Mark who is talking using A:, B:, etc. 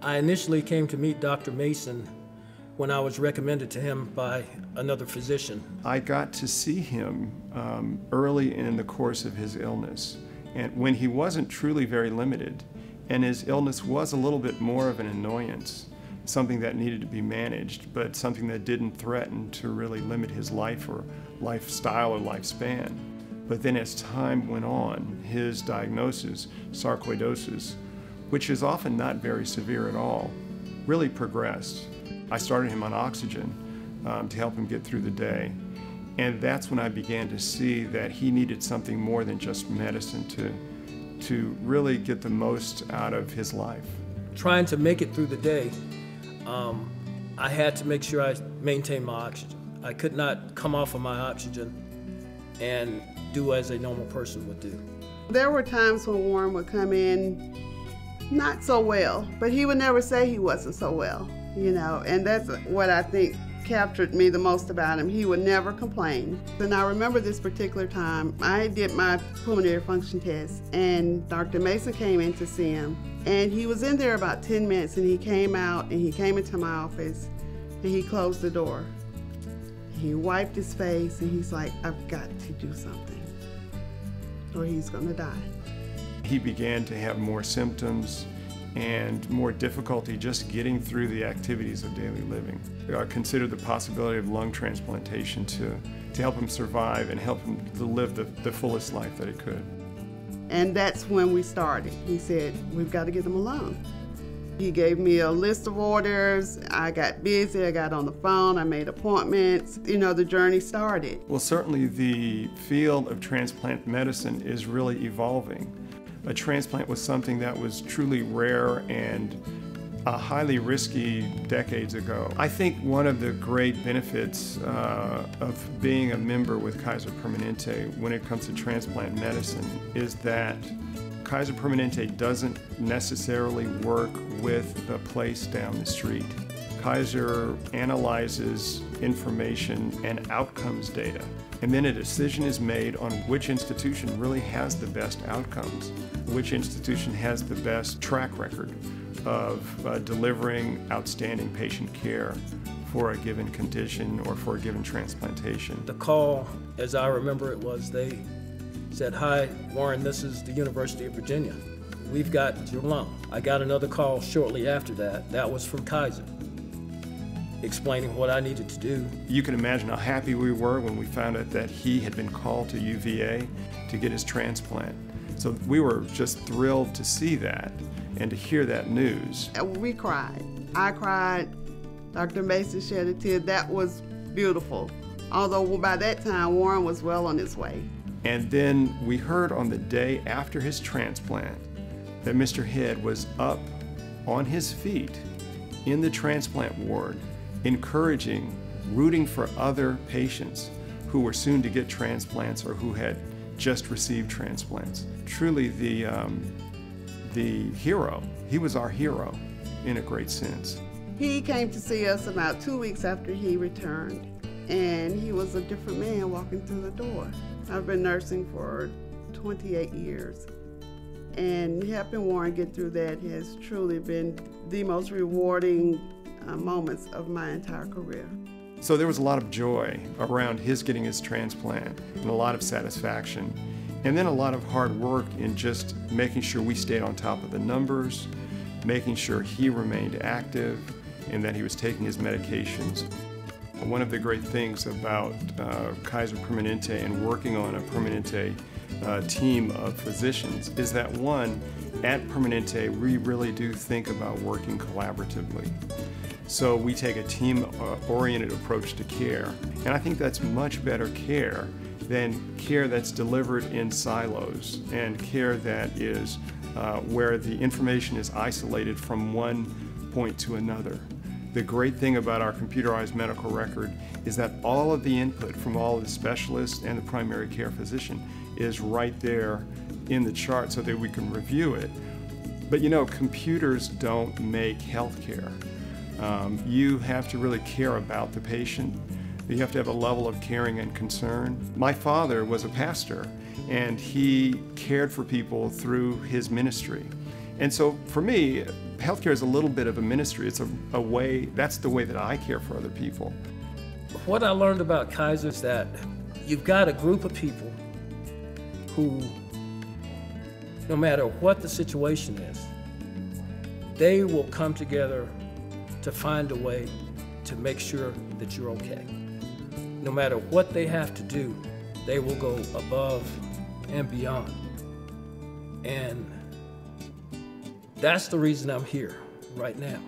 A: I initially came to meet Dr. Mason when I was recommended to him by another physician.
B: I got to see him early in the course of his illness, and when he wasn't truly very limited, and his illness was a little bit more of an annoyance, something that needed to be managed, but something that didn't threaten to really limit his life or lifestyle or lifespan. But then as time went on, his diagnosis, sarcoidosis, which is often not very severe at all, really progressed. I started him on oxygen to help him get through the day. And that's when I began to see that he needed something more than just medicine to really get the most out of his life.
A: Trying to make it through the day, I had to make sure I maintained my oxygen. I could not come off of my oxygen and do as a normal person would do.
C: There were times when Warren would come in not so well, but he would never say he wasn't so well, you know, and that's what I think captured me the most about him. He would never complain. And I remember this particular time, I did my pulmonary function test, and Dr. Mesa came in to see him, and he was in there about 10 minutes, and he came out, and he came into my office, and he closed the door. He wiped his face, and he's like, I've got to do something, or he's gonna die.
B: He began to have more symptoms and more difficulty just getting through the activities of daily living. I considered the possibility of lung transplantation to help him survive and help him to live the fullest life that he could.
C: And that's when we started. He said, we've got to get him a lung. He gave me a list of orders. I got busy, I got on the phone, I made appointments. You know, the journey started.
B: Well, certainly the field of transplant medicine is really evolving. A transplant was something that was truly rare and highly risky decades ago. I think one of the great benefits of being a member with Kaiser Permanente when it comes to transplant medicine is that Kaiser Permanente doesn't necessarily work with the place down the street. Kaiser analyzes information and outcomes data, and then a decision is made on which institution really has the best outcomes, which institution has the best track record of delivering outstanding patient care for a given condition or for a given transplantation.
A: The call, as I remember it, was they said, hi, Warren, this is the University of Virginia. We've got your lung. I got another call shortly after that. That was from Kaiser, explaining what I needed to do.
B: You can imagine how happy we were when we found out that he had been called to UVA to get his transplant. So we were just thrilled to see that and to hear that news.
C: We cried. I cried. Dr. Mesa shed a tear. That was beautiful. Although by that time, Warren was well on his way.
B: And then we heard on the day after his transplant that Mr. Head was up on his feet in the transplant ward, encouraging, rooting for other patients who were soon to get transplants or who had just received transplants. Truly the hero. He was our hero in a great sense.
C: He came to see us about 2 weeks after he returned, and he was a different man walking through the door. I've been nursing for 28 years, and helping Warren get through that has truly been the most rewarding moments of my entire career.
B: So there was a lot of joy around his getting his transplant and a lot of satisfaction, and then a lot of hard work in just making sure we stayed on top of the numbers, making sure he remained active and that he was taking his medications. One of the great things about Kaiser Permanente and working on a Permanente team of physicians is that, one, at Permanente, we really do think about working collaboratively. So we take a team-oriented approach to care, and I think that's much better care than care that's delivered in silos and care that is where the information is isolated from one point to another. The great thing about our computerized medical record is that all of the input from all of the specialists and the primary care physician is right there in the chart so that we can review it. But you know, computers don't make healthcare. You have to really care about the patient. You have to have a level of caring and concern. My father was a pastor, and he cared for people through his ministry. And so for me, Healthcare is a little bit of a ministry. It's a way, that's the way that I care for other people.
A: What I learned about Kaiser is that you've got a group of people who, no matter what the situation is, they will come together to find a way to make sure that you're okay. No matter what they have to do, they will go above and beyond. And that's the reason I'm here right now.